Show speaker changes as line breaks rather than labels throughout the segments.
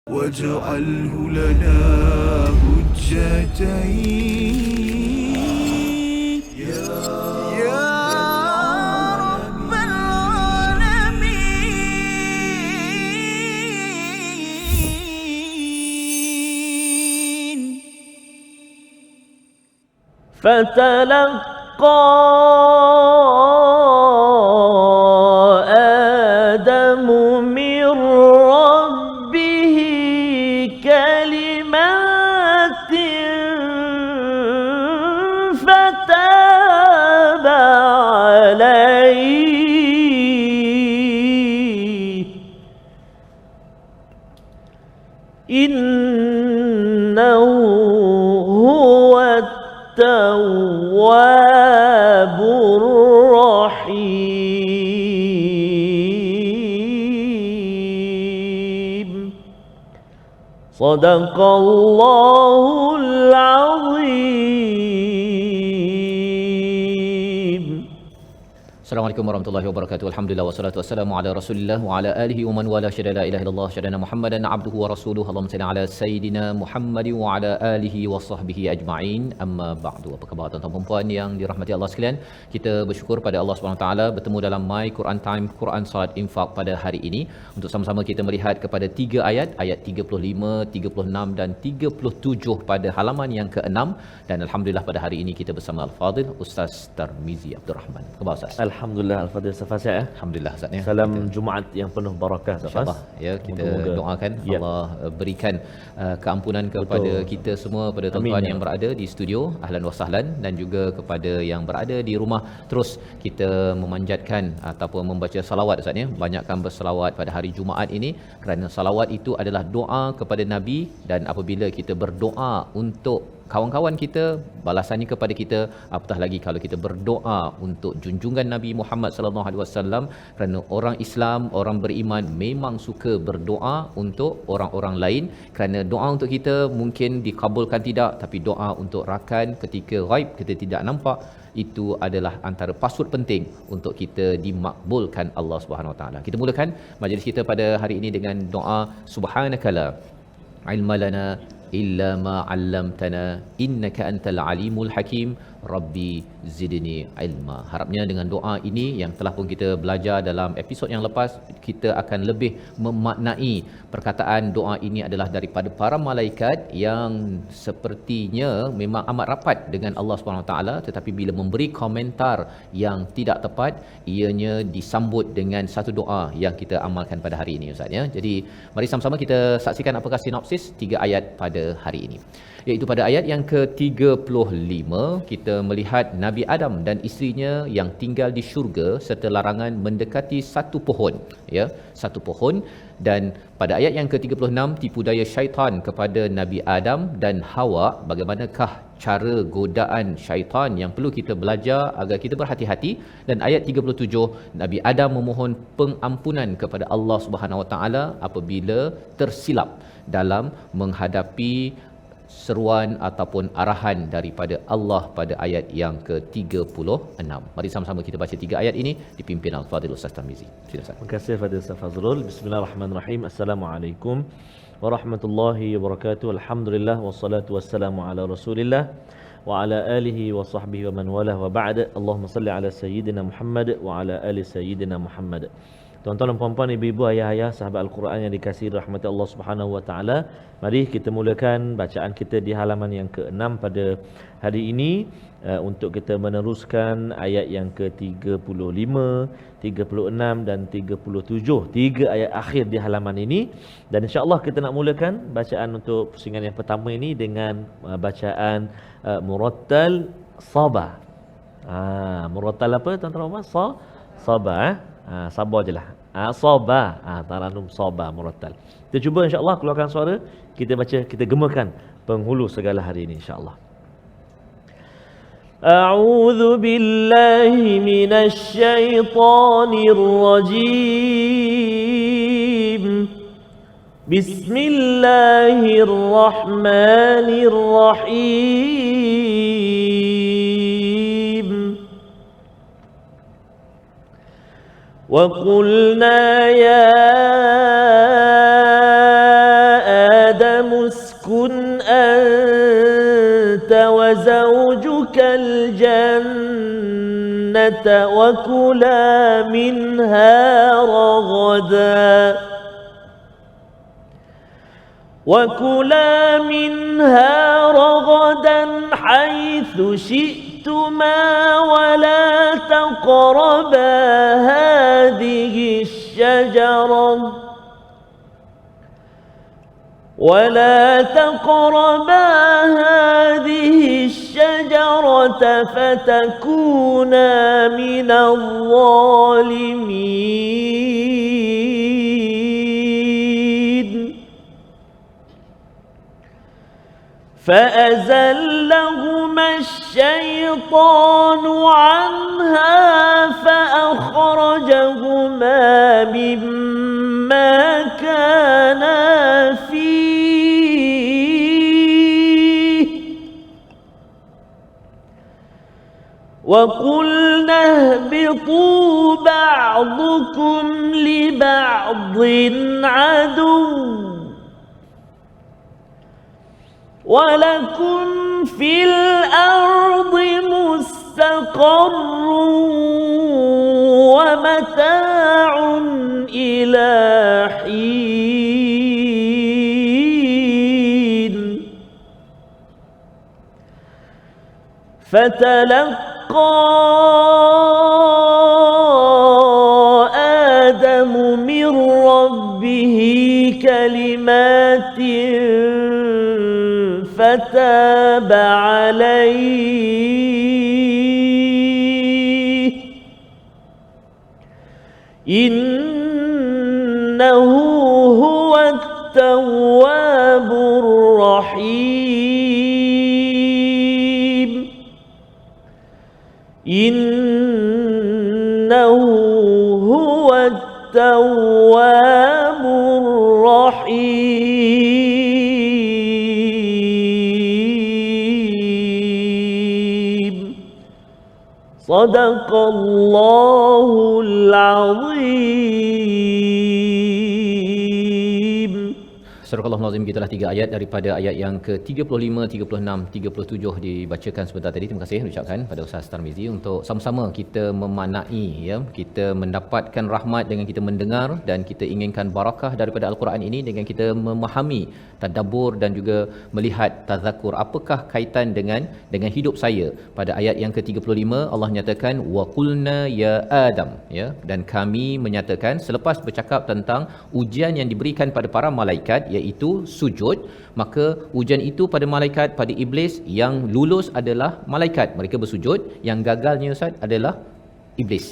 واجعله لنا حجتين يا رب العالمين.
فتلقى آدم من ربه كلمات فتاب عليه إنه هو التواب الرحيم. صدق الله العظيم.
Assalamualaikum warahmatullahi wabarakatuh. Alhamdulillah wassalatu wassalamu ala Rasulillah wa ala alihi wa man wala syada la ilaha illallah syadana Muhammadan abduhu wa rasuluhu. Allahumma salli ala sayidina Muhammad wa ala alihi wa sahbihi ajma'in. Amma ba'du. Apa khabar tuan-tuan dan puan yang dirahmati Allah sekalian? Kita bersyukur pada Allah Subhanahu taala bertemu dalam My Quran Time Quran Salat Infaq pada hari ini untuk sama-sama kita melihat kepada 3 ayat 35, 36 dan 37 pada halaman yang ke-6 dan alhamdulillah pada hari ini kita bersama Al-Fadil Ustaz Tarmizi Abdul Rahman. Khabar Ustaz?
Alhamdulillah Al-Fadhil Safas ya.
Alhamdulillah Ustaz ya.
Salam Jumaat yang penuh barakah Safas.
InsyaAllah ya, kita doakan Allah berikan keampunan kepada kita semua, pada tuan-tuan yang berada di studio, ahlan wa sahlan, dan juga kepada yang berada di rumah. Terus kita memanjatkan ataupun membaca salawat Ustaz ya. Banyakkan bersalawat pada hari Jumaat ini kerana salawat itu adalah doa kepada Nabi, dan apabila kita berdoa untuk kawan-kawan kita, balasannya kepada kita, apatah lagi kalau kita berdoa untuk junjungan Nabi Muhammad sallallahu alaihi wasallam, kerana orang Islam, orang beriman memang suka berdoa untuk orang-orang lain, kerana doa untuk kita mungkin dikabulkan tidak, tapi doa untuk rakan ketika ghaib kita tidak nampak, itu adalah antara password penting untuk kita dimakbulkan Allah Subhanahu Wa Taala. Kita mulakan majlis kita pada hari ini dengan doa subhanakala ilma lana illa ma 'allamtana innaka antal alimul hakim rabbi zidni ilma. Harapnya dengan doa ini yang telah pun kita belajar dalam episod yang lepas, kita akan lebih memaknai perkataan doa ini adalah daripada para malaikat yang sepertinya memang amat rapat dengan Allah Subhanahu taala, tetapi bila memberi komentar yang tidak tepat, ianya disambut dengan satu doa yang kita amalkan pada hari ini Ustaz ya. Jadi mari sama-sama kita saksikan apakah sinopsis 3 ayat pada hari ini. Iaitu pada ayat yang ke-35 kita melihat Nabi Adam dan isterinya yang tinggal di syurga serta larangan mendekati satu pohon ya, satu pohon. Dan pada ayat yang ke-36 tipu daya syaitan kepada Nabi Adam dan Hawa, bagaimanakah cara godaan syaitan yang perlu kita belajar agar kita berhati-hati. Dan ayat 37 Nabi Adam memohon pengampunan kepada Allah Subhanahu Wa Taala apabila tersilap dalam menghadapi seruan ataupun arahan daripada Allah pada ayat yang ke-36. Mari sama-sama kita baca 3 ayat ini dipimpin Al-Fadhil Ustaz Tarmizi. Silakan.
Terima kasih Fadil Ustaz Fazrul. Bismillahirrahmanirrahim. Assalamualaikum warahmatullahi wabarakatuh. Alhamdulillah wassalatu wassalamu ala Rasulillah wa ala alihi wa sahbihi wa man walah wa ba'da. Allahumma salli ala sayyidina Muhammad wa ala ali sayyidina Muhammad. Tuan-tuan dan puan-puan, ibu-ibu, ayah-ayah, sahabat Al-Quran yang dikasihi rahmat Allah Subhanahu wa taala, mari kita mulakan bacaan kita di halaman yang ke-6 pada hari ini untuk kita meneruskan ayat yang ke-35, 36 dan 37, 3 ayat akhir di halaman ini. Dan insya-Allah kita nak mulakan bacaan untuk pusingan yang pertama ini dengan bacaan murattal sabah. Murattal apa tuan-tuan? Sabah. Sabar je lah. Sabah. Taranum sabah murattal. Kita cuba insya-Allah keluarkan suara, kita baca, kita gemakan penghulu segala hari ini insya-Allah. A'udzu billahi minasy syaithanir rajim. Bismillahirrahmanirrahim. وقلنا يا اسكن أنت وزوجك الجنة وكلا منها رغدا حيث شئتما ولا تقربا هذه الشجرة فتكونا من الظالمين فأزلهما الشيطان عنها فأخرجهما مما كانا فيه وقلنا اهبطوا بعضكم لبعض عدو ولكم في الأرض مستقر ومتاع إلى حين فتلقى آدم من ربه كلمات فتاب عليه إنه هو التواب الرحيم إنه هو التواب الرحيم صدق الله العظيم.
Surah Al-Azim, gitulah 3 ayat daripada ayat yang ke-35, 36, 37 dibacakan sebentar tadi. Terima kasih ucapkan pada Ustaz Tarmizi untuk sama-sama kita memaknai, ya, kita mendapatkan rahmat dengan kita mendengar, dan kita inginkan barakah daripada Al-Quran ini dengan kita memahami, tadabbur dan juga melihat tazakur apakah kaitan dengan hidup saya. Pada ayat yang ke-35 Allah nyatakan wa qulna ya Adam, ya, dan kami menyatakan selepas bercakap tentang ujian yang diberikan pada para malaikat iaitu sujud, maka ujian itu pada malaikat, pada iblis. Yang lulus adalah malaikat, mereka bersujud. Yang gagalnya Ustaz adalah iblis.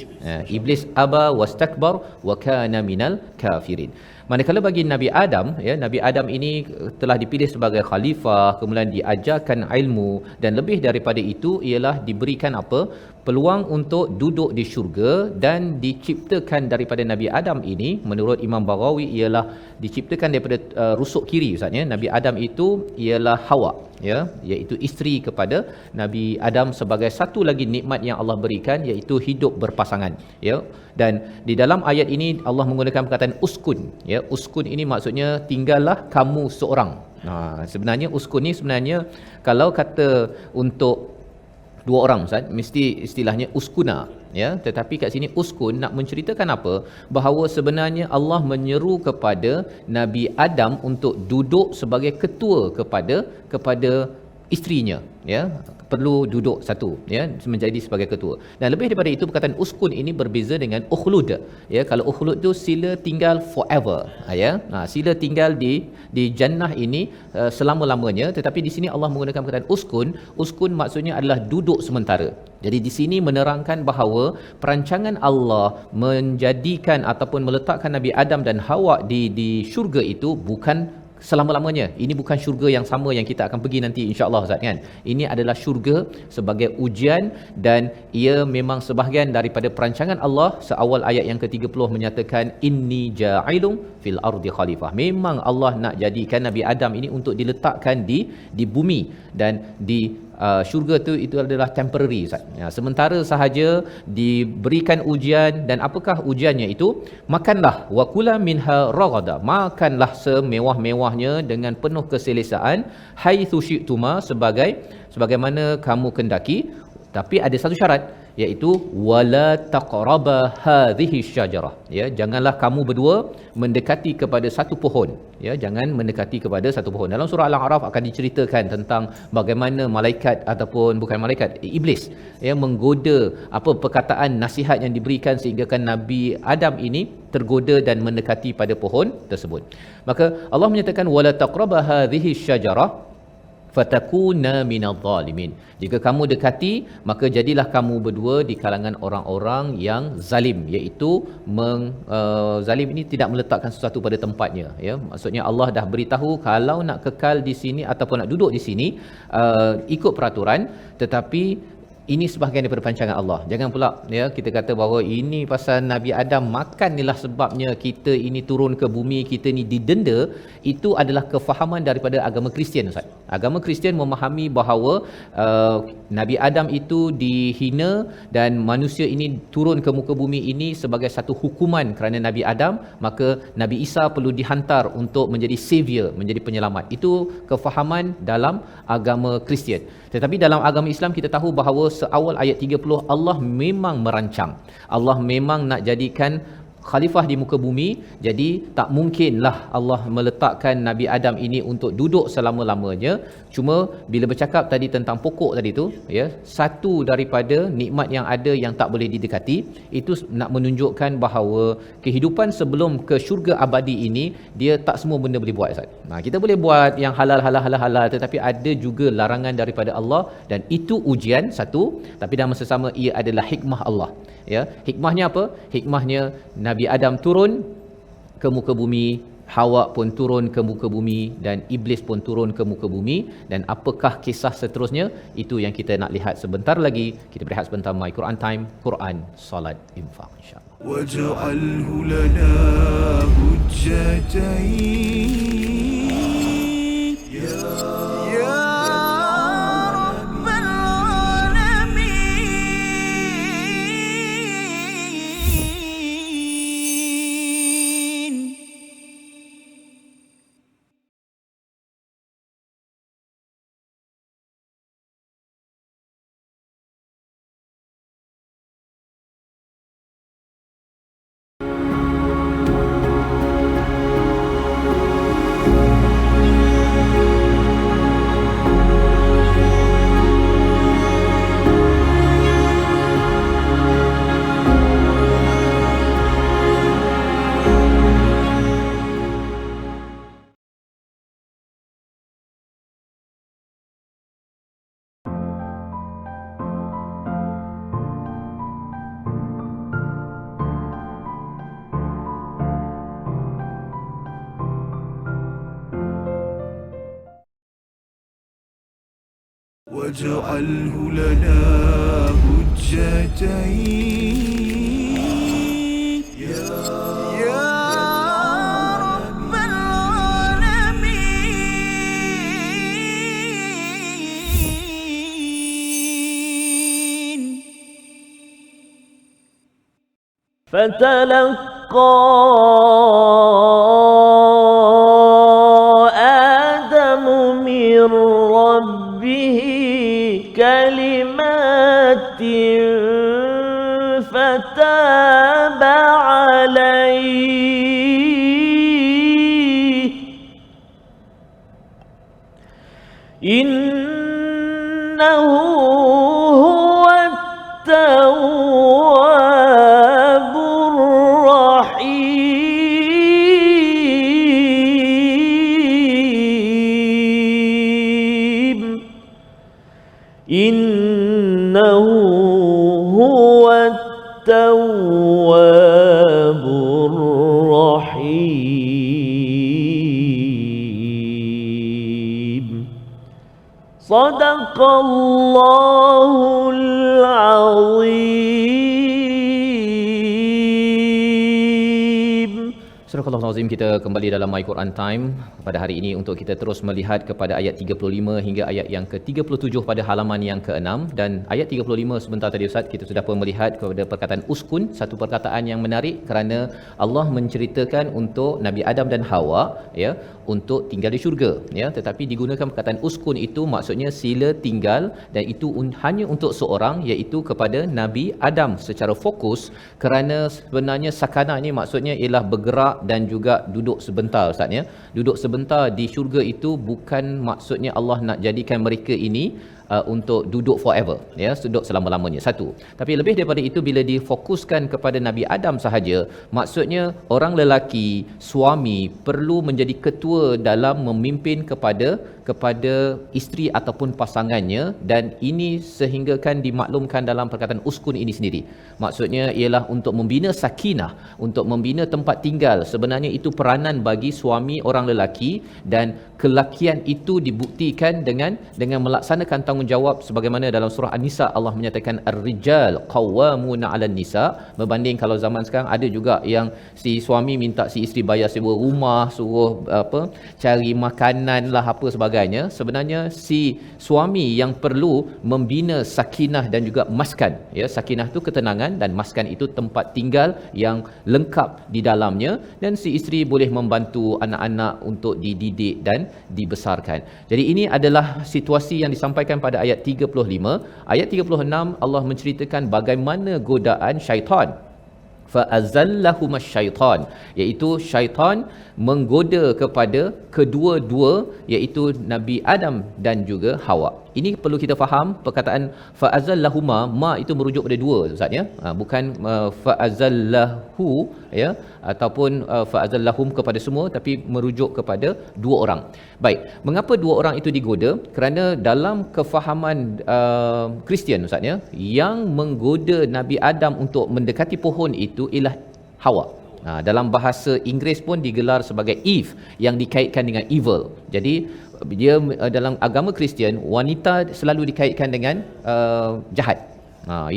Iblis aba wastakbar wa kana minal kafirin. Manakala bagi Nabi Adam, ya, Nabi Adam ini telah dipilih sebagai khalifah, kemudian diajarkan ilmu, dan lebih daripada itu ialah diberikan apa? Peluang untuk duduk di syurga, dan diciptakan daripada Nabi Adam ini menurut Imam Baghawi ialah diciptakan daripada rusuk kiri Ustaz, ya. Nabi Adam itu ialah Hawa, ya, iaitu isteri kepada Nabi Adam, sebagai satu lagi nikmat yang Allah berikan iaitu hidup berpasangan, ya. Dan di dalam ayat ini Allah menggunakan perkataan uskun, ya. Uskun ini maksudnya tinggallah kamu seorang. Sebenarnya uskun ni sebenarnya kalau kata untuk 2 orang Ustaz, mesti istilahnya uskuna, ya. Tetapi kat sini uskun nak menceritakan apa? Bahawa sebenarnya Allah menyeru kepada Nabi Adam untuk duduk sebagai ketua kepada isterinya, ya. Perlu duduk satu, ya, menjadi sebagai ketua. Dan lebih daripada itu perkataan uskun ini berbeza dengan ukhlud, ya. Kalau ukhlud tu sila tinggal forever, ya. Sila tinggal di jannah ini selama-lamanya, tetapi di sini Allah menggunakan perkataan uskun. Uskun maksudnya adalah duduk sementara. Jadi di sini menerangkan bahawa perancangan Allah menjadikan ataupun meletakkan Nabi Adam dan Hawa di syurga itu bukan selama-lamanya. Ini bukan syurga yang sama yang kita akan pergi nanti insya-Allah Ustaz, kan. Ini adalah syurga sebagai ujian, dan ia memang sebahagian daripada perancangan Allah. Seawal ayat yang ke-30 menyatakan inni ja'ilun fil ardi khalifah. Memang Allah nak jadikan Nabi Adam ini untuk diletakkan di bumi dan syurga tu itu adalah temporary Ustaz. Ya, sementara sahaja diberikan ujian. Dan apakah ujiannya itu? Makanlah wakula minha ragada, makanlah semewah-mewahnya dengan penuh keselesaan, haitsu syi'tuma, sebagaimana kamu kendaki. Tapi ada satu syarat, iaitu wala taqraba hadhihi syajarah, ya, janganlah kamu berdua mendekati kepada satu pohon, ya, jangan mendekati kepada satu pohon. Dalam surah Al-A'raf akan diceritakan tentang bagaimana malaikat ataupun bukan malaikat, iblis, ya, menggoda apa perkataan nasihat yang diberikan sehinggakan Nabi Adam ini tergoda dan mendekati pada pohon tersebut. Maka Allah menyatakan wala taqraba hadhihi syajarah fatakuna minadh dhalimin. Jika kamu dekati, maka jadilah kamu berdua di kalangan orang-orang yang zalim, iaitu zalim ini tidak meletakkan sesuatu pada tempatnya, ya. Maksudnya Allah dah beritahu kalau nak kekal di sini ataupun nak duduk di sini, ikut peraturan, tetapi ini sebahagian daripada perancangan Allah. Jangan pula, ya, kita kata bahawa ini pasal Nabi Adam makan inilah sebabnya kita ini turun ke bumi, kita ni didenda. Itu adalah kefahaman daripada agama Kristian, Ustaz. Agama Kristian memahami bahawa Nabi Adam itu dihina dan manusia ini turun ke muka bumi ini sebagai satu hukuman kerana Nabi Adam, maka Nabi Isa perlu dihantar untuk menjadi savior, menjadi penyelamat. Itu kefahaman dalam agama Kristian. Tetapi dalam agama Islam kita tahu bahawa seawal ayat 30 Allah memang merancang. Allah memang nak jadikan khalifah di muka bumi. Jadi tak mungkinlah Allah meletakkan Nabi Adam ini untuk duduk selama-lamanya. Cuma bila bercakap tadi tentang pokok tadi tu, ya, satu daripada nikmat yang ada yang tak boleh didekati, itu nak menunjukkan bahawa kehidupan sebelum ke syurga abadi ini, dia tak semua benda boleh buat, Ustaz. Kita boleh buat yang halal, tetapi ada juga larangan daripada Allah, dan itu ujian satu, tapi dalam masa sama ia adalah hikmah Allah, ya. Hikmahnya apa? Hikmahnya Nabi Adam turun ke muka bumi, Hawa pun turun ke muka bumi, dan Iblis pun turun ke muka bumi. Dan apakah kisah seterusnya? Itu yang kita nak lihat sebentar lagi. Kita berehat sebentar. My Quran Time, Quran, Salat, Infak, insyaAllah.
واجعله لنا حجتين يا رب العالمين. واجعله لنا حجتين يا رب العالمين.
فتلقى آدم من ربه كلمات فتاب عليه إنه هو التواب الرحيم إنه هو التواب الرحيم. صدق الله العظيم.
Surah Al-Azim, kita kembali dalam My Quran Time pada hari ini untuk kita terus melihat kepada ayat 35 hingga ayat yang ke-37 pada halaman yang ke-6. Dan ayat 35 sebentar tadi Ustaz kita sudah pun melihat kepada perkataan uskun, satu perkataan yang menarik kerana Allah menceritakan untuk Nabi Adam dan Hawa ya untuk tinggal di syurga ya, tetapi digunakan perkataan uskun itu maksudnya sila tinggal, dan itu hanya untuk seorang, iaitu kepada Nabi Adam secara fokus, kerana sebenarnya sakana ini maksudnya ialah bergerak dan juga duduk sebentar Ustaz ya. Duduk sebentar di syurga itu bukan maksudnya Allah nak jadikan mereka ini untuk duduk forever ya, duduk selama-lamanya, satu. Tapi lebih daripada itu, bila difokuskan kepada Nabi Adam sahaja, maksudnya orang lelaki, suami perlu menjadi ketua dalam memimpin kepada isteri ataupun pasangannya, dan ini sehinggakan dimaklumkan dalam perkataan uskun ini sendiri. Maksudnya ialah untuk membina sakinah, untuk membina tempat tinggal. Sebenarnya itu peranan bagi suami orang lelaki, dan kelakian itu dibuktikan dengan melaksanakan tanggungjawab sebagaimana dalam surah An-Nisa Allah menyatakan ar-rijal qawwamuna 'alan nisa. Berbanding kalau zaman sekarang ada juga yang si suami minta si isteri bayar sewa rumah, suruh cari makanan lah apa sebagainya. Sebenarnya si suami yang perlu membina sakinah dan juga maskan ya. Sakinah itu ketenangan dan maskan itu tempat tinggal yang lengkap di dalamnya, dan si isteri boleh membantu anak-anak untuk dididik dan dibesarkan. Jadi ini adalah situasi yang disampaikan pada ayat 35. Ayat 36 Allah menceritakan bagaimana godaan syaitan. Fa azallahuma syaitan, iaitu syaitan menggoda kepada kedua-dua, iaitu Nabi Adam dan juga Hawa. Ini perlu kita faham perkataan fa azallahuma, ma itu merujuk pada dua Ustaz ya, bukan fa azallahu ya, ataupun fa azallahum kepada semua, tapi merujuk kepada dua orang. Baik, mengapa dua orang itu digoda? Kerana dalam kefahaman Kristian Ustaz ya, yang menggoda Nabi Adam untuk mendekati pohon itu ialah Hawa. Dalam bahasa Inggeris pun digelar sebagai Eve, yang dikaitkan dengan evil. Jadi dia dalam agama Kristian, wanita selalu dikaitkan dengan jahat.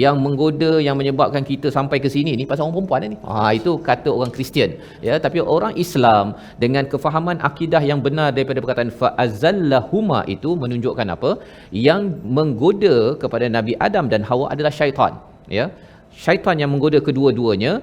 Yang menggoda, yang menyebabkan kita sampai ke sini ni pasal orang perempuan ni. Itu kata orang Kristian ya. Tapi orang Islam dengan kefahaman akidah yang benar daripada perkataan fa azallahuma itu menunjukkan apa? Yang menggoda kepada Nabi Adam dan Hawa adalah syaitan ya. Syaitan yang menggoda kedua-duanya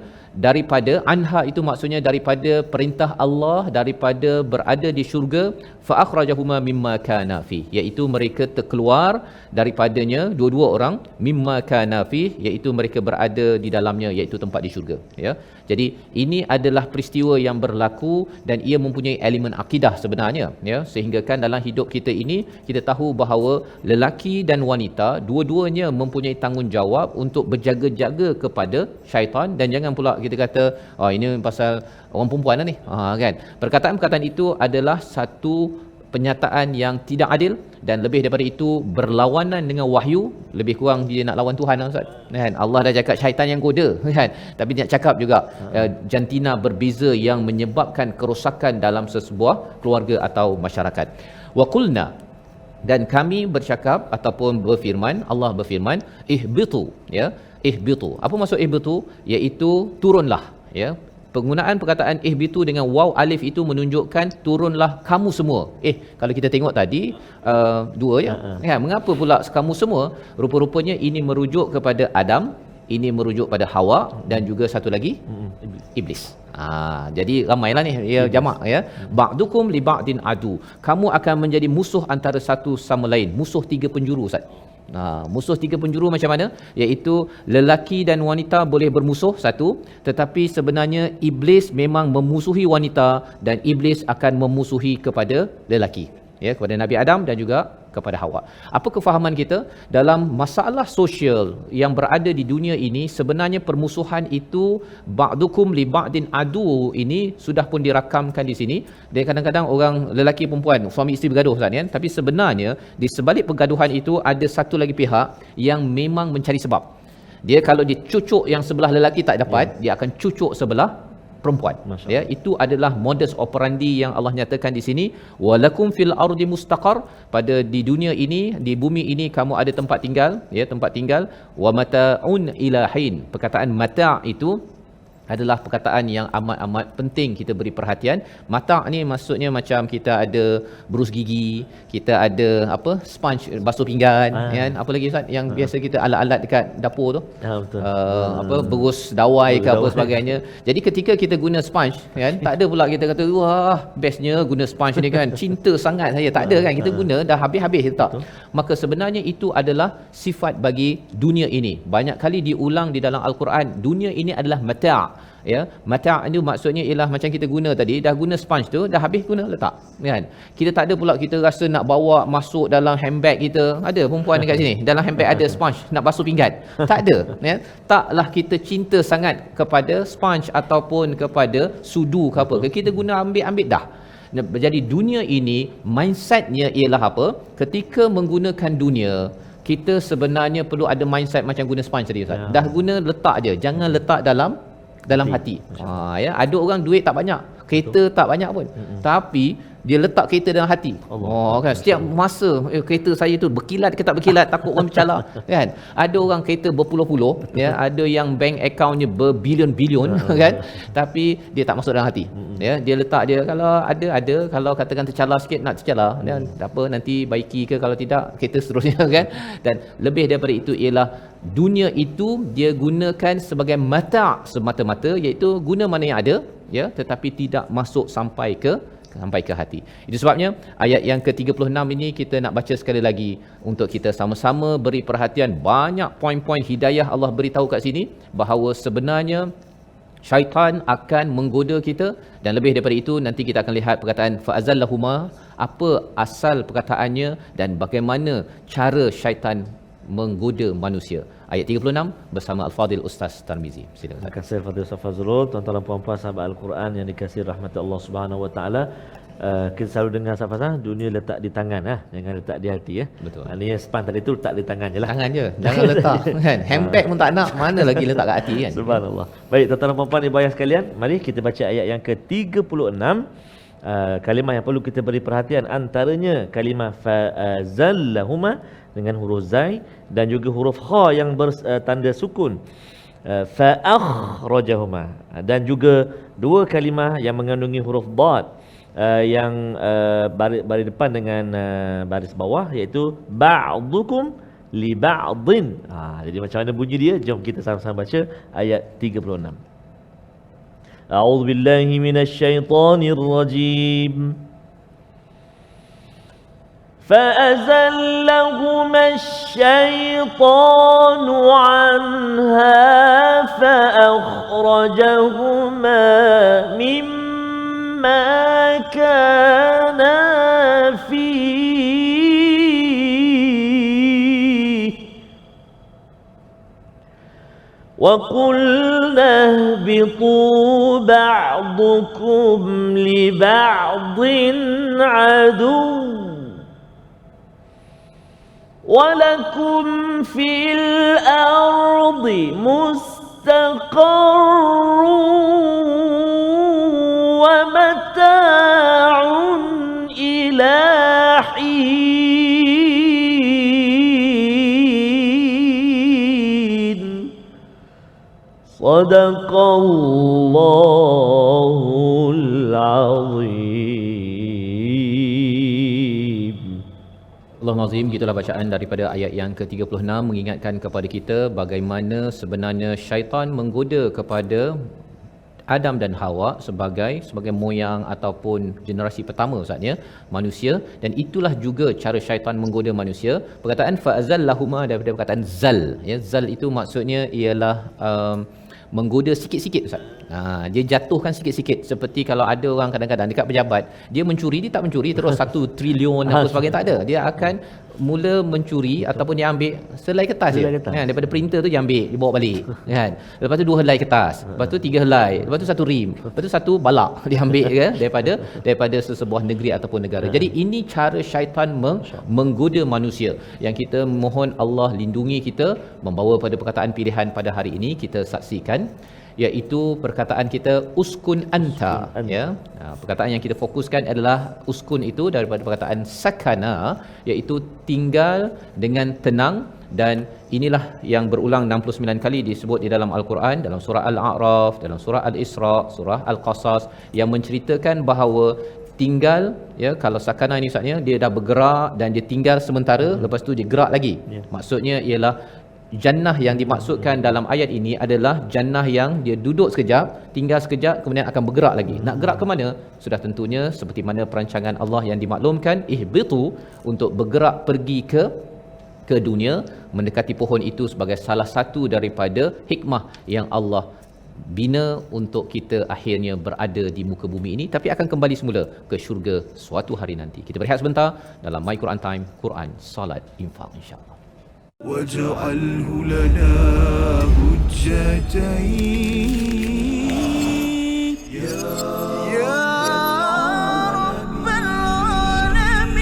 daripada anha, itu maksudnya daripada perintah Allah, daripada berada di syurga, fa akhrajahuma mimma kana fi, iaitu mereka terkeluar daripadanya dua-dua orang, mimma kana fi, iaitu mereka berada di dalamnya, iaitu tempat di syurga ya. Jadi ini adalah peristiwa yang berlaku dan ia mempunyai elemen akidah sebenarnya ya, sehingga kan dalam hidup kita ini kita tahu bahawa lelaki dan wanita dua-duanya mempunyai tanggungjawab untuk berjaga-jaga kepada syaitan. Dan jangan pula kita kata ini pasal orang perempuan lah ni kan. Perkataan-perkataan itu adalah satu penyataan yang tidak adil, dan lebih daripada itu berlawanan dengan wahyu. Lebih kurang dia nak lawan Tuhan lah Ustaz kan. Allah dah cakap syaitan yang goda kan, tapi dia nak cakap juga jantina berbeza yang menyebabkan kerosakan dalam sesebuah keluarga atau masyarakat. Wa qulna, dan kami bercakap ataupun berfirman, Allah berfirman, ihbitu ya. Ihbitu, apa maksud ihbitu? Iaitu turunlah ya. Penggunaan perkataan ihbitu dengan waw alif itu menunjukkan turunlah kamu semua. Kalau kita tengok tadi dua ya. Kan, mengapa pula kamu semua? Rupa-rupanya ini merujuk kepada Adam, ini merujuk pada Hawa, dan juga satu lagi Iblis. Jadi ramailah ni ya, jamak ya. Ba'dukum li ba'din adu. Kamu akan menjadi musuh antara satu sama lain. Musuh tiga penjuru Ustaz. Musuh tiga penjuru macam mana? Iaitu lelaki dan wanita boleh bermusuh satu, tetapi sebenarnya iblis memang memusuhi wanita, dan iblis akan memusuhi kepada lelaki ya, kepada Nabi Adam dan juga kepada Hawa. Apa kefahaman kita dalam masalah sosial yang berada di dunia ini? Sebenarnya permusuhan itu ba'dukum li ba'din adu ini sudah pun dirakamkan di sini. Dan kadang-kadang orang lelaki perempuan, suami isteri bergaduh Ustaz kan, tapi sebenarnya di sebalik pergaduhan itu ada satu lagi pihak yang memang mencari sebab. Dia kalau dicucuk yang sebelah lelaki tak dapat, dia akan cucuk sebelah perempuan ya. Itu adalah modus operandi yang Allah nyatakan di sini. Walakum fil ardi mustaqar, pada di dunia ini, di bumi ini kamu ada tempat tinggal ya, tempat tinggal. Wa mata'un ila hin, perkataan mata' itu adalah perkataan yang amat-amat penting kita beri perhatian. Mata' ni maksudnya macam kita ada berus gigi, kita ada apa, sponge basuh pinggan, kan? Apa lagi Ustaz yang biasa kita alat-alat dekat dapur tu?
Betul.
Apa berus dawai ke apa sebagainya. Jadi ketika kita guna sponge, kan, tak ada pula kita kata wah bestnya guna sponge ni kan, cinta sangat saya. Tak ada kan, kita guna dah habis-habis tak. Maka sebenarnya itu adalah sifat bagi dunia ini. Banyak kali diulang di dalam al-Quran, dunia ini adalah mata'. Ya, mata' itu maksudnya ialah macam kita guna tadi, dah guna sponge tu, dah habis guna letak, kan. Kita tak ada pula kita rasa nak bawa masuk dalam handbag kita. Ada perempuan dekat sini dalam handbag ada sponge nak basuh pinggan. Tak ada, ya. Taklah kita cinta sangat kepada sponge ataupun kepada sudu ke apa. Kita guna ambil dah. Jadi dunia ini mindsetnya ialah apa? Ketika menggunakan dunia, kita sebenarnya perlu ada mindset macam guna sponge tadi Ustaz. Dah guna letak je, jangan letak dalam hati. Ya, ada orang duit tak banyak, kereta tak banyak pun. Tapi dia letak kereta dalam hati. Kan setiap masa kereta saya tu berkilat ke tak berkilat, takut orang bercala, kan. Ada orang kereta berpuluh-puluh, ya, ada yang bank accountnya berbilion-bilion kan, tapi dia tak masuk dalam hati. Ya, dia letak dia kalau ada kalau katakan tercala sikit nak tercala, dan tak apa nanti baiki ke, kalau tidak kereta seterusnya kan. Dan lebih daripada itu ialah dunia itu dia gunakan sebagai mata' semata-mata, iaitu guna mana yang ada, ya, tetapi tidak masuk sampai ke hati. Itu sebabnya ayat yang ke-36 ini kita nak baca sekali lagi untuk kita sama-sama beri perhatian. Banyak poin-poin hidayah Allah beritahu kat sini bahawa sebenarnya syaitan akan menggoda kita, dan lebih daripada itu nanti kita akan lihat perkataan fa'azallahuma, apa asal perkataannya dan bagaimana cara syaitan menggoda manusia. Ayat 36 bersama Al-Fadil Ustaz Tarmizi. Silakan.
Terima kasih Fadil Ustaz Fazrul. Tuan-tuan dan puan-puan sahabat Al-Quran yang dikasihi rahmat Allah Subhanahu Wa Taala. Kita selalu dengar Ustaz, dunia letak di tangan, jangan letak di hati, ya.
Betul.
Ni span tadi tu letak di tangan je lah.
Tangan je, jangan letak kan. Handbag pun tak nak, mana lagi letak kat hati, kan.
Subhanallah. Baik, tuan-tuan dan puan-puan ibu ayah sekalian, mari kita baca ayat yang ke-36. Kalimah yang perlu kita beri perhatian antaranya kalimah fa'azallahuma dengan huruf zai dan juga huruf kha yang bertanda sukun, fa'akhrajahuma, dan juga dua kalimah yang mengandungi huruf dad yang baris depan dengan baris bawah, iaitu ba'dukum li ba'din. Jadi macam mana bunyi dia? Jom kita sama-sama baca ayat 36. A'udzu billahi minasyaitonir rajim. فأزلهما الشيطان عنها فأخرجهما مما كانا فيه وقلنا اهبطوا بعضكم لبعض عدو ولكم في الأرض مستقر ومتاع إلى حين صدق الله العظيم.
Allahumma azim. Gitulah bacaan daripada ayat yang ke-36 mengingatkan kepada kita bagaimana sebenarnya syaitan menggoda kepada Adam dan Hawa sebagai moyang ataupun generasi pertama Ustaz, ya, manusia, dan itulah juga cara syaitan menggoda manusia. Perkataan fa'azallahuma daripada perkataan zal, ya, zal itu maksudnya ialah menggoda sikit-sikit Ustaz. Dia jatuhkan sikit-sikit, seperti kalau ada orang kadang-kadang dekat pejabat, dia mencuri, dia tak mencuri terus 1 trilion apa sebagainya, tak ada. Dia akan mula mencuri ataupun dia ambil selai kertas je, kan, daripada printer tu dia ambil, dia bawa balik, kan. Lepas tu 2 helai kertas, lepas tu 3 helai, lepas tu 1 rim, lepas tu 1 balak dia ambil, kan, daripada sesebuah negeri ataupun negara. Jadi ini cara syaitan menggoda manusia, yang kita mohon Allah lindungi kita membawa pada perkataan pilihan pada hari ini kita saksikan, iaitu perkataan kita uskun anta, ya. Perkataan yang kita fokuskan adalah uskun itu daripada perkataan sakana, iaitu tinggal dengan tenang, dan inilah yang berulang 69 kali disebut di dalam Al-Quran, dalam surah Al-A'raf, dalam surah Al-Isra, surah Al-Qasas, yang menceritakan bahawa tinggal, ya, kalau sakana ni maksudnya dia dah bergerak dan dia tinggal sementara, lepas tu dia gerak lagi. Maksudnya ialah jannah yang dimaksudkan dalam ayat ini adalah jannah yang dia duduk sekejap, tinggal sekejap, kemudian akan bergerak lagi. Nak gerak ke mana? Sudah tentunya seperti mana perancangan Allah yang dimaklumkan, ihbitu, untuk bergerak pergi ke dunia, mendekati pohon itu sebagai salah satu daripada hikmah yang Allah bina untuk kita akhirnya berada di muka bumi ini, tapi akan kembali semula ke syurga suatu hari nanti. Kita berehat sebentar dalam My Quran Time, Quran, Salat, Infak, insya-Allah.
واجعله لنا حجتين يا رب العالمين.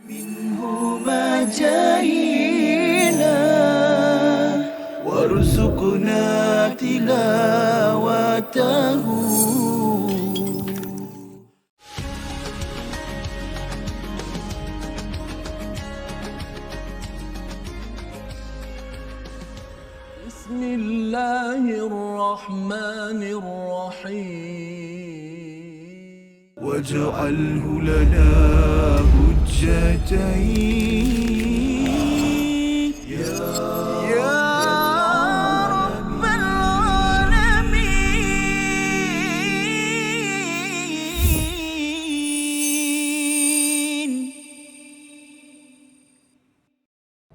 منه ما جئنا وارزقنا تلاوته. بسم الله الرحمن الرحيم واجعله لنا حجتين يا رب العالمين.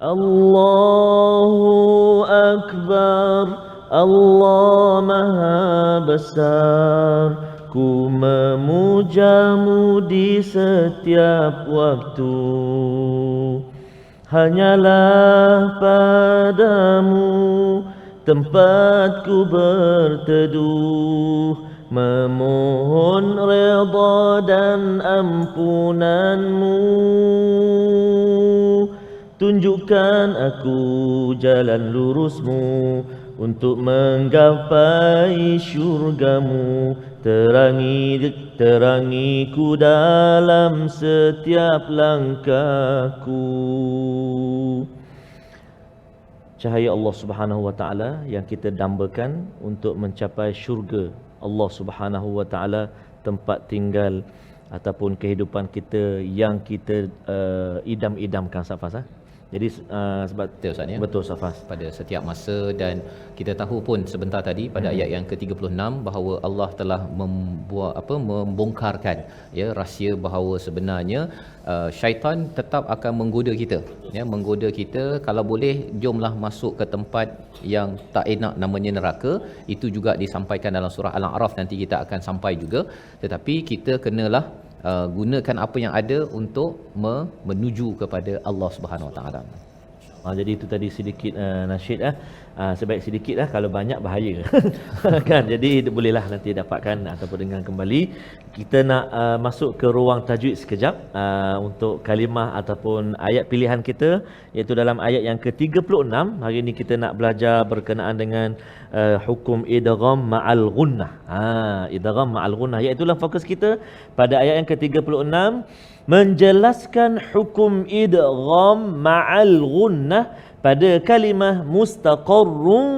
Allahu Akbar, Allah Maha Besar, ku memujamu di setiap waktu. Hanyalah padamu tempatku berteduh, memohon redha dan ampunanmu. Tunjukkan aku jalan lurusmu untuk menggapai syurgamu. Terangiku dalam setiap langkahku. Cahaya Allah Subhanahu wa taala yang kita dambakan untuk mencapai syurga Allah Subhanahu wa taala, tempat tinggal ataupun kehidupan kita yang kita idam-idamkan, Safas. Jadi sebab
betul Ustaz, ya?
Betul Safas.
Pada setiap masa, dan kita tahu pun sebentar tadi pada ayat yang ke-36 bahawa Allah telah membongkarkan, ya, rahsia bahawa sebenarnya syaitan tetap akan menggoda kita, ya, menggoda kita. Kalau boleh, jomlah masuk ke tempat yang tak enak, namanya neraka. Itu juga disampaikan dalam surah Al-A'raf, nanti kita akan sampai juga. Tetapi kita kenalah gunakan apa yang ada untuk menuju kepada Allah Subhanahu Wa Taala.
Jadi itu tadi sedikit nasyid sebaik sedikit kalau banyak bahaya. Kan, jadi bolehlah nanti dapatkan ataupun dengar kembali. Kita nak masuk ke ruang tajwid sekejap untuk kalimah ataupun ayat pilihan kita, iaitu dalam ayat yang ke-36. Hari ini kita nak belajar berkenaan dengan hukum idgham ma'al ghunnah. Idgham ma'al ghunnah, iaitu fokus kita pada ayat yang ke-36, menjelaskan hukum idgham ma'al ghunnah pada kalimah mustaqarrun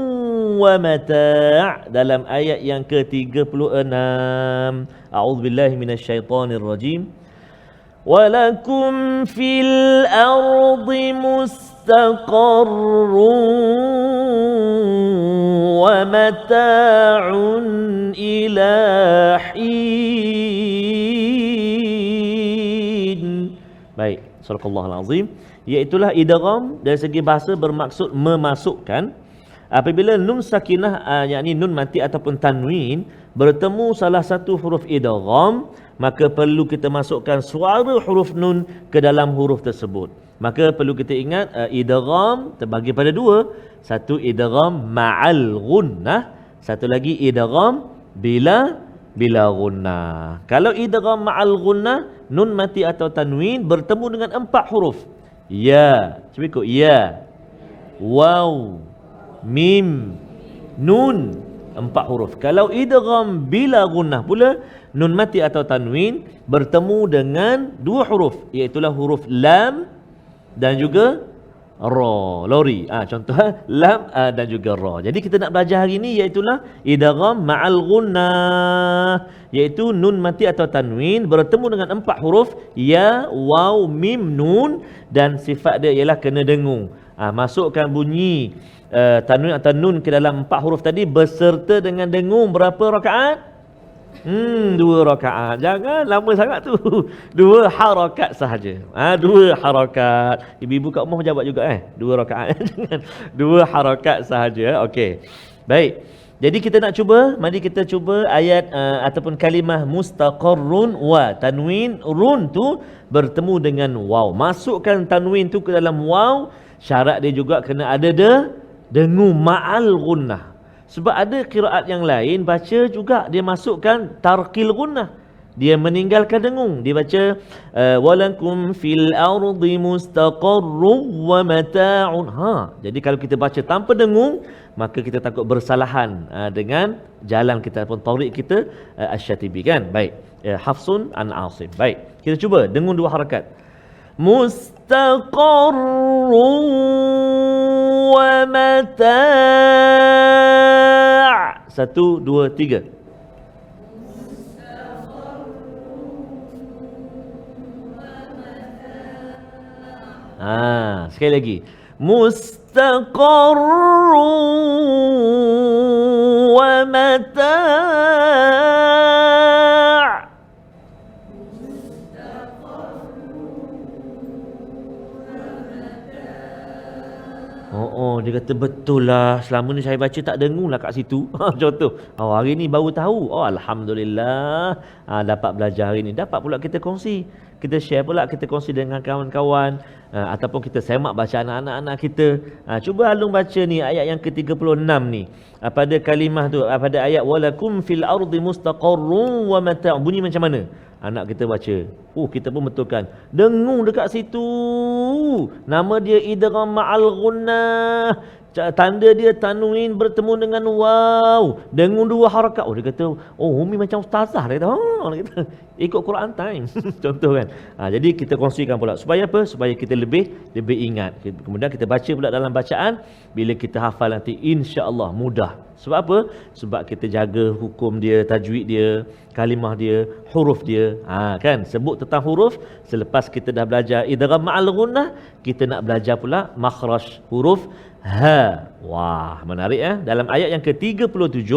wa mata' dalam ayat yang ke-36. A'udzubillahi minasyaitonirrajim. Walakum fil ardi mustaqarrun wa mata'un ila hin. Baik, Subhanallahul azim. Iaitulah idgham dari segi bahasa bermaksud memasukkan. Apabila nun sakinah, yakni nun mati ataupun tanwin, bertemu salah satu huruf idgham, maka perlu kita masukkan suara huruf nun ke dalam huruf tersebut. Maka perlu kita ingat idgham terbagi pada dua. Satu idgham ma'al ghunnah, satu lagi idgham bila bila gunnah. Kalau idgham ma'al gunnah, nun mati atau tanwin bertemu dengan 4 huruf. Ya, cuba ikut. Ya, waw, mim, nun, 4 huruf. Kalau idgham bila gunnah pula, nun mati atau tanwin bertemu dengan 2 huruf, iaitu huruf lam dan juga ra, lori. Contoh lam dan juga ra. Jadi kita nak belajar hari ni iaitu idgham ma'al gunnah, iaitu nun mati atau tanwin bertemu dengan 4 huruf ya, waw, mim, nun, dan sifat dia ialah kena dengung. Masukkan bunyi tanwin atau nun ke dalam 4 huruf tadi beserta dengan dengung. Berapa rakaat? 2 rakaat. Jangan lama sangat tu. 2 harakat sahaja. 2 harakat. Ibu-ibu kat rumah jawab juga 2 rakaat. Jangan 2 harakat sahaja. Okey. Baik. Jadi kita nak cuba, mari kita cuba ayat ataupun kalimah mustaqarrun wa. Tanwin run tu bertemu dengan waw. Masukkan tanwin tu ke dalam waw. Syarat dia juga kena ada dengung ma'al gunnah. Sebab ada qiraat yang lain baca juga dia masukkan tarqil gunnah. Dia meninggalkan dengung. Dia baca walakum fil ardi mustaqarrun wa mata'un. Jadi kalau kita baca tanpa dengung, maka kita takut bersalahan dengan jalan kita ataupun tariq kita Asy-Syatibi kan. Baik. Hafsun an Asim. Baik. Kita cuba dengung 2 harakat. Mustaqarrun wa mata'. 1, 2, 3. Sekali lagi. Mustaqarrun wa mata'. Dia kata betul lah. Selama ni saya baca tak dengung lah kat situ. Contoh. Hari ni baru tahu. Alhamdulillah. Dapat belajar hari ni. Dapat pula kita kongsi. Kita share pula. Kita kongsi dengan kawan-kawan. Ataupun kita semak bacaan anak-anak kita. Cuba Alung baca ni ayat yang ke-36 ni. Pada kalimah tu. Pada ayat walakum fil ardi mustaqarrun wa mata'. Bunyi macam mana? Anak kita baca. Kita pun betulkan. Dengung dekat situ. Nama dia idgham ma'al gunnah. Tanda dia tanwin bertemu dengan waw. Dengung 2 harakat. Dia kata, Umi macam ustazah. Dia kata, dia kata ikut Quran time. Contoh kan. Jadi kita kongsikan pula. Supaya apa? Supaya kita lebih ingat. Kemudian kita baca pula dalam bacaan. Bila kita hafal nanti, insya-Allah mudah. Sebab apa? Sebab kita jaga hukum dia, tajwid dia, kalimah dia, huruf dia. Kan? Sebut tentang huruf. Selepas kita dah belajar idgham ma'al gunnah, kita nak belajar pula makhraj huruf ha. Wah, menarik Dalam ayat yang ke-37,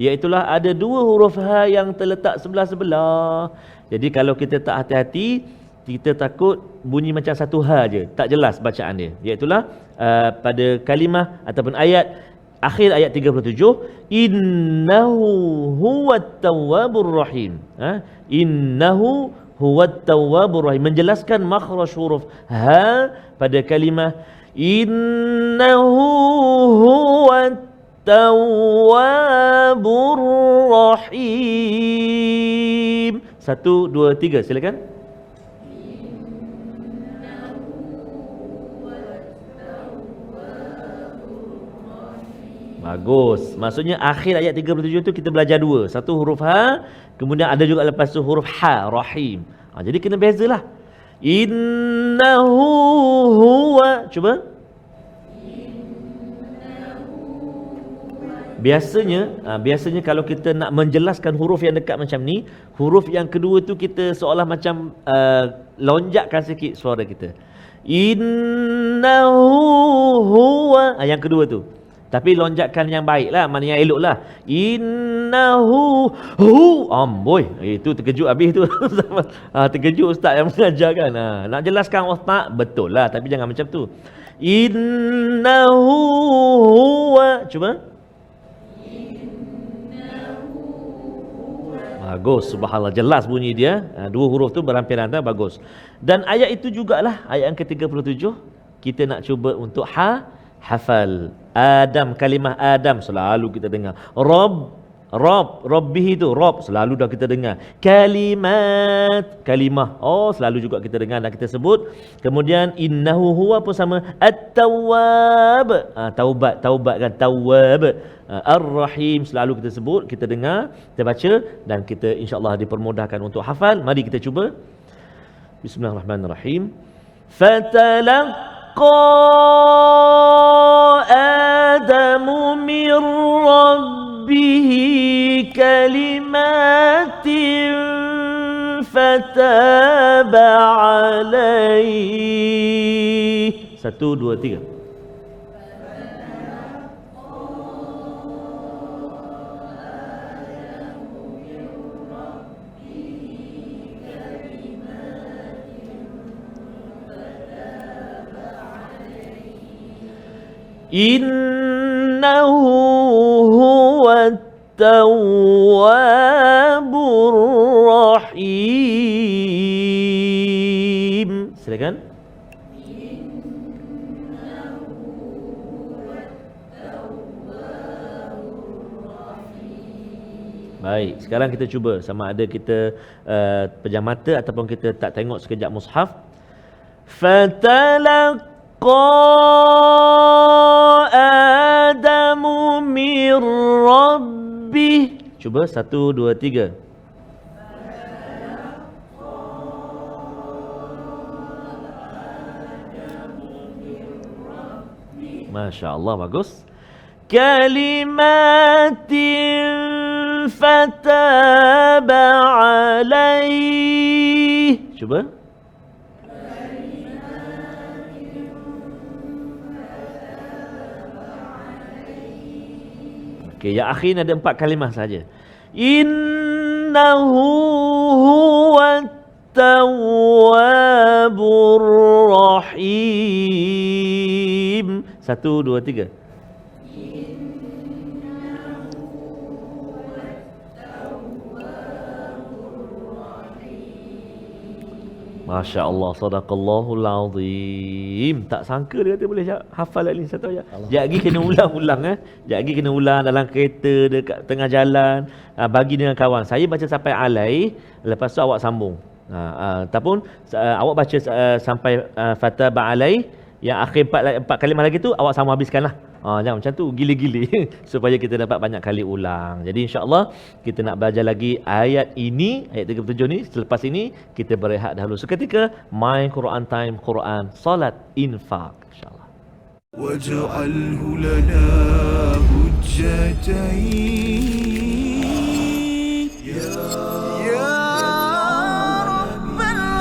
iaitulah ada 2 huruf ha yang terletak sebelah-sebelah. Jadi kalau kita tak hati-hati, kita takut bunyi macam satu ha je, tak jelas bacaan dia. Iaitulah pada kalimah ataupun ayat akhir ayat 37, innahu huwat tawwabur rahim. Innahu huwat tawwabur rahim, menjelaskan makhraj huruf ha pada kalimah innahu huwat tawwabur rahim. 1, 2, 3 silakan. Bagus. Maksudnya akhir ayat 37 tu kita belajar 2. Satu huruf ha, kemudian ada juga lepas tu huruf ha, rahim. Jadi kena bezalah. Innahu huwa. Cuba. Biasanya kalau kita nak menjelaskan huruf yang dekat macam ni, huruf yang kedua tu kita seolah macam lonjakkan sikit suara kita. Innahu huwa. Yang kedua tu. Tapi lonjakan yang baik lah, mana yang elok lah. Innahu hu. Amboi, itu terkejut habis tu. Terkejut ustaz yang mengajar kan. Nak jelaskan ustaz, betul lah. Tapi jangan macam tu. Innahu huwa. Cuba. Bagus, subhanallah, jelas bunyi dia. 2 huruf tu berhampir-hampir, bagus. Dan ayat itu jugalah ayat yang ke-37 kita nak cuba untuk hafal. Adam, kalimah Adam selalu kita dengar. Rabb, Rabbihi tu, Rabb selalu dah kita dengar. Kalimah, oh selalu juga kita dengar dan kita sebut. Kemudian innahu huwa apa sama? At-Tawwab. Taubat kan, Tawwab. Ar-Rahim selalu kita sebut, kita dengar, kita baca dan kita insya-Allah dipermudahkan untuk hafal. Mari kita cuba. Bismillahirrahmanirrahim. Fatalaqa Adamu min Rabbihi kalimatin fataba alaihi. 1, 2, 3. Innahu huwa tawwabur rahim. Silakan. Baik, sekarang kita cuba sama ada kita pejam mata ataupun kita tak tengok sekejap mushaf. Fatalaqa Adamu min Rabbih. Cuba 1, 2, 3. Masya Allah, bagus. Kalimatin fataba alaih. Cuba. Okey, yang akhir ada 4 kalimah saja. Innahu huwa tawwabur rahim. 1, 2, 3. Masya Allah, sadaqallahul azim. Tak sangka dia kata boleh hafal lagi satu ayat. Sekejap lagi kena ulang-ulang Sekejap lagi kena ulang dalam kereta, dekat tengah jalan, bagi dengan kawan. Saya baca sampai alai, lepas tu awak sambung. Ataupun awak baca sampai fataba alai, yang akhir 4 kalimah lagi tu awak sambung habiskanlah. Jangan macam tu gila-gila supaya kita dapat banyak kali ulang. Jadi insya-Allah kita nak belajar lagi ayat ini, ayat 37 ni. Selepas ini kita berehat dahulu seketika. My Quran Time, Quran, Salat, Infak, insya-Allah.
واجعله لنا حجتين يا رب العالمين.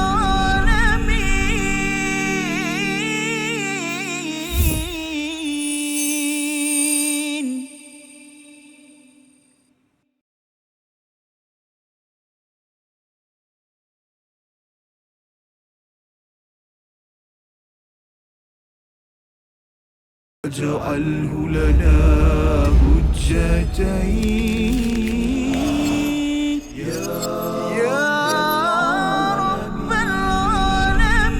واجعله لنا حجتين يا رب العالمين.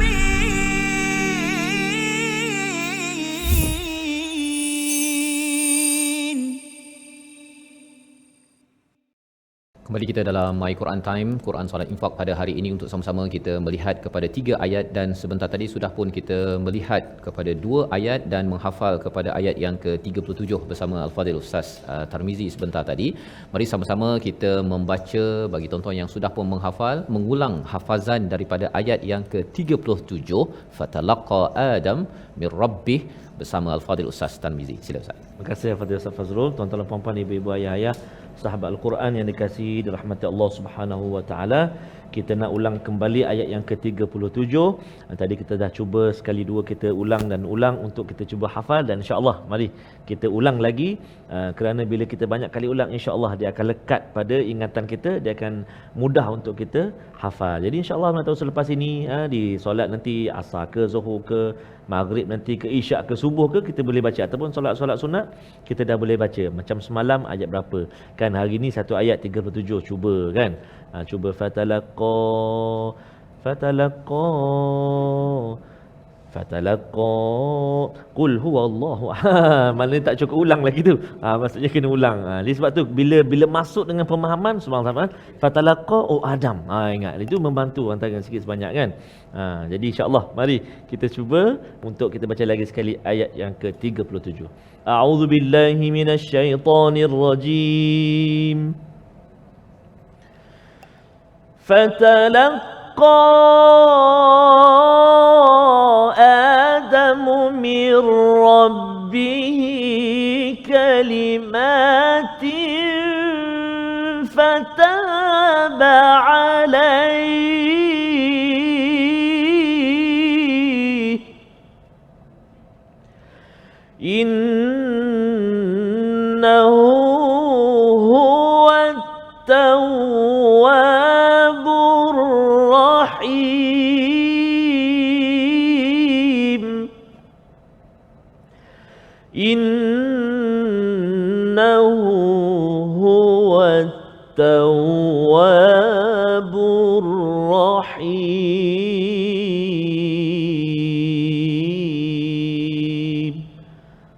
Kembali kita dalam My Quran Time, Quran Salat Infak pada hari ini untuk sama-sama kita melihat kepada 3 ayat dan sebentar tadi sudah pun kita melihat kepada 2 ayat dan menghafal kepada ayat yang ke-37 bersama Al-Fadhil Ustaz Tarmizi sebentar tadi. Mari sama-sama kita membaca bagi tuan-tuan yang sudah pun menghafal, mengulang hafazan daripada ayat yang ke-37, Fatalaqa Adam min Rabbih bersama Al-Fadhil Ustaz Tarmizi. Sila Ustaz.
Terima kasih Al-Fadhil Ustaz Fazrul, tuan-tuan dan puan-puan, ibu-ibu, ayah-ayah, sahabat Al-Quran yang dikasihi dirahmati Allah Subhanahu wa taala. Kita nak ulang kembali ayat yang ke-37. Tadi kita dah cuba sekali dua kita ulang dan ulang untuk kita cuba hafal, dan insya-Allah mari kita ulang lagi kerana bila kita banyak kali ulang insya-Allah dia akan lekat pada ingatan kita, dia akan mudah untuk kita hafal. Jadi insya-Allah nak tahu selepas ini di solat nanti asar ke zuhur ke maghrib nanti ke isyak ke subuh ke kita boleh baca, ataupun solat-solat sunat kita dah boleh baca. Macam semalam ayat berapa? Kan hari ni satu ayat 37 cuba kan. Cuba fatalaqa Fatalaqa qul huwallahu maknanya tak cukup ulang lagi tu. Maksudnya kena ulang. Jadi sebab tu bila masuk dengan pemahaman subhanallah fatalaqa Adam. Ingat itu membantu antara sikit sebanyak kan. Jadi insya-Allah mari kita cuba untuk kita baca lagi sekali ayat yang ke-37. A'udzubillahi minasyaitonirrajim. Fatalaqa آدم من ربه كلمات فتاب عليه إنه هو التواب الرحيم إنه هو التواب الرحيم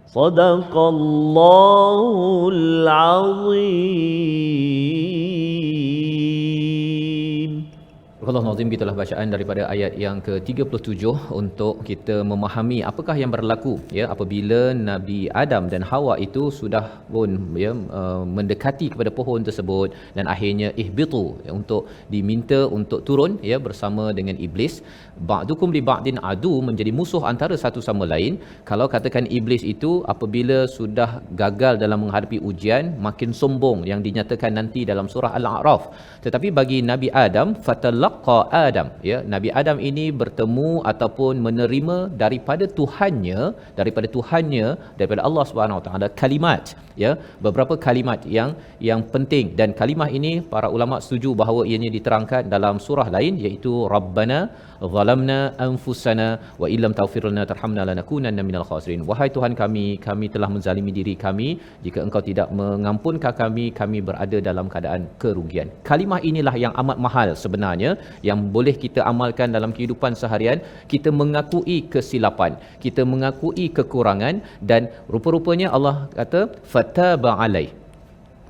صدق الله العظيم.
Astagfirullahalazim, gitulah bacaan daripada ayat yang ke-37 untuk kita memahami apakah yang berlaku ya apabila Nabi Adam dan Hawa itu sudah pun ya mendekati kepada pohon tersebut dan akhirnya ihbitu ya, untuk diminta untuk turun ya bersama dengan iblis. Ba'dukum li ba'din adu, menjadi musuh antara satu sama lain. Kalau katakan iblis itu apabila sudah gagal dalam menghadapi ujian makin sombong yang dinyatakan nanti dalam surah Al-A'raf. Tetapi bagi Nabi Adam fatalaqa Adam ya, Nabi Adam ini bertemu ataupun menerima daripada Tuhannya daripada Allah Subhanahu Wa Taala kalimat ya, beberapa kalimat yang penting, dan kalimah ini para ulama setuju bahawa ianya diterangkan dalam surah lain iaitu Rabbana zalamna anfusana wa illam taghfir lana tarhamna lanakunanna minal khasirin. Wahai Tuhan kami telah menzalimi diri kami, jika Engkau tidak mengampunkan kami berada dalam keadaan kerugian. Kalimah inilah yang amat mahal sebenarnya yang boleh kita amalkan dalam kehidupan seharian. Kita mengakui kesilapan, kita mengakui kekurangan, dan rupa-rupanya Allah kata fataba alai.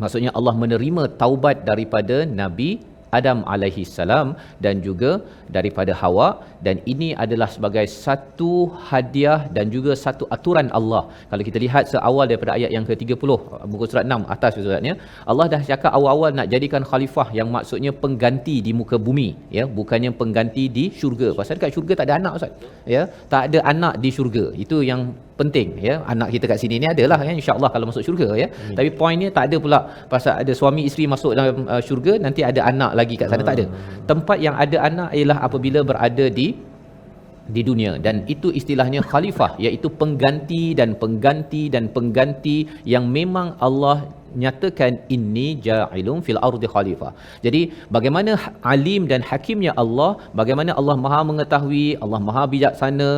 Maksudnya Allah menerima taubat daripada Nabi Adam alaihi salam dan juga daripada Hawa, dan ini adalah sebagai satu hadiah dan juga satu aturan Allah. Kalau kita lihat seawal daripada ayat yang ke-30 muka surat 6 atas suratnya, Allah dah cakap awal-awal nak jadikan khalifah yang maksudnya pengganti di muka bumi ya, bukannya pengganti di syurga. Pasal dekat syurga tak ada anak Ustaz ya, tak ada anak di syurga. Itu yang penting ya. Anak kita kat sini ni adalah ya, insya-Allah kalau masuk syurga ya. Tapi poinnya tak ada pula pasal ada suami isteri masuk dalam syurga nanti ada anak lagi kat sana, tak ada. Tempat yang ada anak ialah apabila berada di dunia, dan itu istilahnya khalifah, iaitu pengganti dan pengganti dan pengganti yang memang Allah nyatakan inni ja'ilun fil ardi khalifah. Jadi bagaimana alim dan hakimnya Allah, bagaimana Allah Maha mengetahui, Allah Maha bijaksana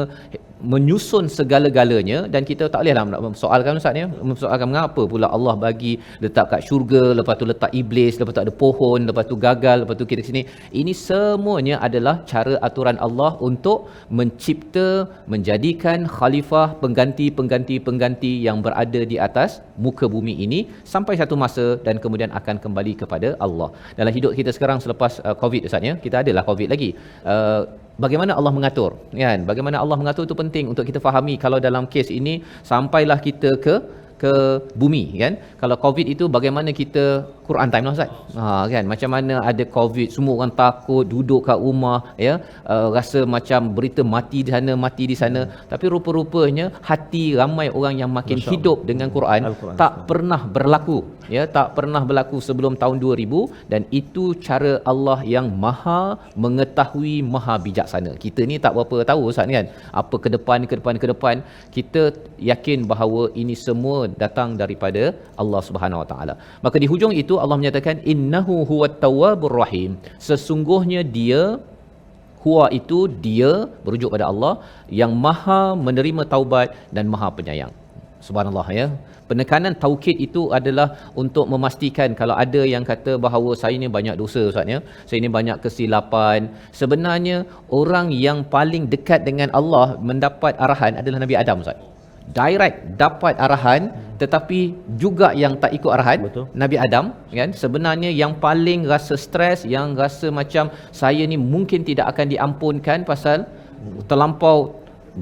menyusun segala-galanya, dan kita tak bolehlah nak memsoalkan Ustaz ya, memsoalkan mengapa pula Allah bagi letak kat syurga, lepas tu letak iblis, lepas tu ada pohon, lepas tu gagal, lepas tu kita sini. Ini semuanya adalah cara aturan Allah untuk mencipta, menjadikan khalifah, pengganti yang berada di atas muka bumi ini sampai satu masa dan kemudian akan kembali kepada Allah. Dalam hidup kita sekarang selepas Covid Ustaz ya, kita adalah Covid lagi. Bagaimana Allah mengatur kan? Bagaimana Allah mengatur itu penting untuk kita fahami. Kalau dalam kes ini sampailah kita ke bumi kan. Kalau Covid itu bagaimana kita Quran time lah Ustaz. Kan macam mana ada Covid, semua orang takut, duduk kat rumah ya, rasa macam berita mati di sana, mati di sana. Tapi rupa-rupanya hati ramai orang yang makin hidup dengan Quran tak pernah berlaku ya, tak pernah berlaku sebelum tahun 2000, dan itu cara Allah yang Maha mengetahui, Maha bijaksana. Kita ni tak berapa tahu Ustaz kan, apa ke depan. Kita yakin bahawa ini semua datang daripada Allah Subhanahu Wa Taala. Maka di hujung itu Allah menyatakan innahu huwat tawwabur rahim. Sesungguhnya dia, huwa itu dia, berujuk pada Allah yang Maha menerima taubat dan Maha penyayang. Subhanallah ya. Penekanan taukid itu adalah untuk memastikan kalau ada yang kata bahawa saya ni banyak dosa Ustaz ya, saya ni banyak kesilapan. Sebenarnya orang yang paling dekat dengan Allah mendapat arahan adalah Nabi Adam Ustaz. Direct dapat arahan, tetapi juga yang tak ikut arahan.
Betul.
Nabi Adam kan, sebenarnya yang paling rasa stres, yang rasa macam saya ni mungkin tidak akan diampunkan pasal terlampau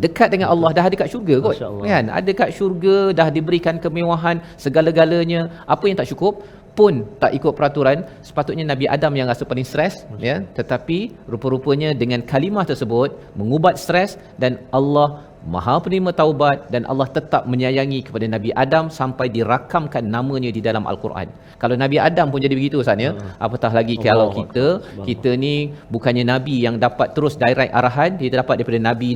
dekat dengan Allah, dah ada kat syurga kot kan, ada kat syurga, dah diberikan kemewahan segala-galanya, apa yang tak cukup pun tak ikut peraturan. Sepatutnya Nabi Adam yang rasa paling stres ya, tetapi rupa-rupanya dengan kalimah tersebut mengubat stres, dan Allah Maha penerima taubat, dan Allah tetap menyayangi kepada Nabi Adam sampai dirakamkan namanya di dalam Al-Quran. Kalau Nabi Adam pun jadi begitu Ustaz ya, apatah lagi kalau kita ni bukannya Nabi yang dapat terus direct arahan, kita dapat daripada Nabi,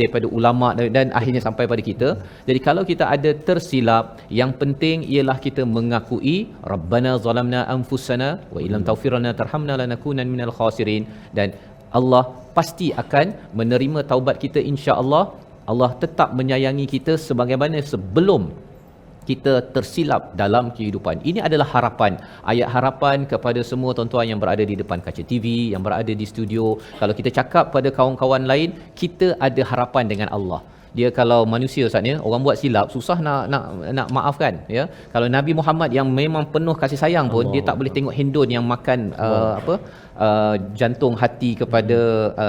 daripada ulama, dan akhirnya sampai pada kita. Jadi kalau kita ada tersilap, yang penting ialah kita mengakui Rabbana zalamna anfusana wa illam taghfir lana tarhamna lanakunanna minal khasirin, dan Allah pasti akan menerima taubat kita insya-Allah. Allah tetap menyayangi kita sebagaimana sebelum kita tersilap dalam kehidupan. Ini adalah harapan, ayat harapan kepada semua tuan-tuan yang berada di depan kaca TV, yang berada di studio. Kalau kita cakap pada kawan-kawan lain, kita ada harapan dengan Allah. Dia kalau manusia Ustaz ya, orang buat silap susah nak maafkan ya. Kalau Nabi Muhammad yang memang penuh kasih sayang pun, dia tak boleh tengok Hindun yang makan jantung hati kepada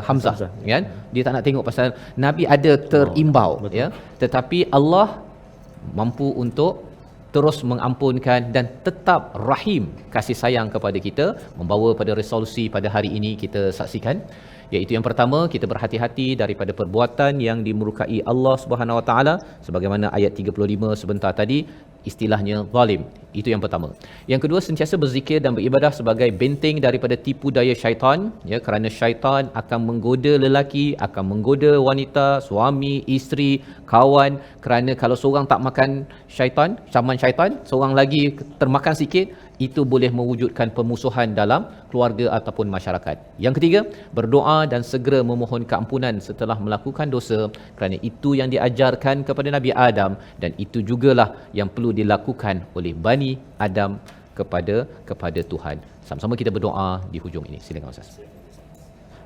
Hamzah kan. Dia tak nak tengok pasal Nabi ada terimbau ya. Tetapi Allah mampu untuk terus mengampunkan dan tetap rahim, kasih sayang kepada kita, membawa pada resolusi pada hari ini kita saksikan, iaitu yang pertama, kita berhati-hati daripada perbuatan yang dimurkai Allah Subhanahu Wa Taala, sebagaimana ayat 35 sebentar tadi, istilahnya zalim. Itu yang pertama. Yang kedua, sentiasa berzikir dan beribadah sebagai benteng daripada tipu daya syaitan ya, kerana syaitan akan menggoda lelaki, akan menggoda wanita, suami, isteri, kawan, kerana kalau seorang tak makan syaitan, saman syaitan, seorang lagi termakan sikit, itu boleh mewujudkan permusuhan dalam keluarga ataupun masyarakat. Yang ketiga, berdoa dan segera memohon keampunan setelah melakukan dosa, kerana itu yang diajarkan kepada Nabi Adam, dan itu jugalah yang perlu dilakukan oleh Bani Adam kepada Tuhan. Sama-sama kita berdoa di hujung ini. Silakan Ustaz.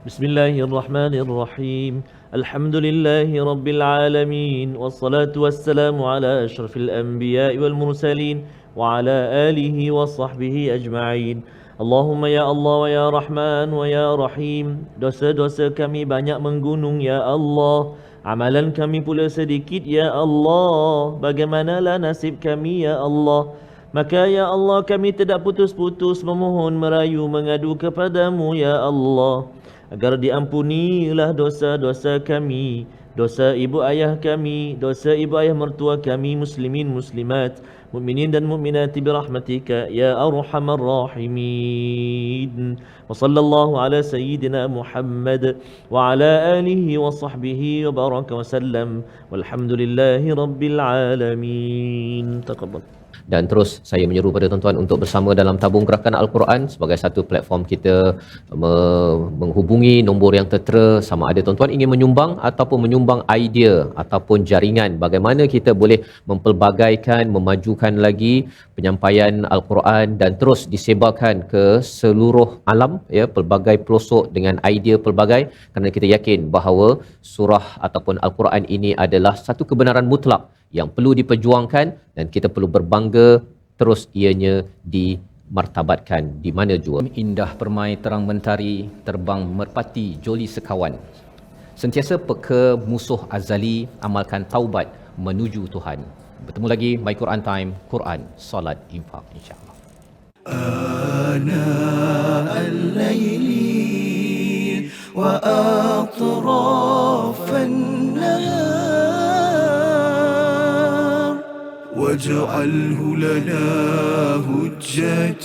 Bismillahirrahmanirrahim. Alhamdulillahi rabbil alamin, wassalatu wassalamu ala asyrafil anbiya'i wal mursalin wa ala alihi wa sahbihi ajma'in. Allahumma ya Allah wa ya Rahman wa ya Rahim, dosa-dosa kami banyak menggunung ya Allah, amalan kami pula sedikit ya Allah, bagaimanalah nasib kami ya Allah. Maka ya Allah, kami tidak putus-putus memohon, merayu, mengadu kepadamu ya Allah, agar diampunilah dosa-dosa kami, dosa ibu ayah kami, dosa ibu ayah mertua kami, muslimin muslimat, mukminin dan mukminat birahmatika ya arhamar rahimin. Wa sallallahu ala sayyidina Muhammad wa ala alihi wa sahbihi wa baraka wa sallam, walhamdulillahi rabbil alamin. Taqabbal.
Dan terus saya menyeru pada tuan-tuan untuk bersama dalam tabung gerakan Al-Quran sebagai satu platform kita menghubungi nombor yang tertera. Sama ada tuan-tuan ingin menyumbang ataupun menyumbang idea ataupun jaringan bagaimana kita boleh mempelbagaikan, memajukan lagi penyampaian Al-Quran dan terus disebarkan ke seluruh alam ya, pelbagai pelosok dengan idea pelbagai, kerana kita yakin bahawa surah ataupun Al-Quran ini adalah satu kebenaran mutlak yang perlu diperjuangkan, dan kita perlu berbangga terus ianya dimartabatkan di mana jua. Indah permai terang mentari, terbang merpati joli sekawan, sentiasa peka musuh azali, amalkan taubat menuju Tuhan. Bertemu lagi My Quran Time, Quran, Salat, Infak, insya-Allah.
آناء الليل وأطراف النهار واجعله لنا هجتين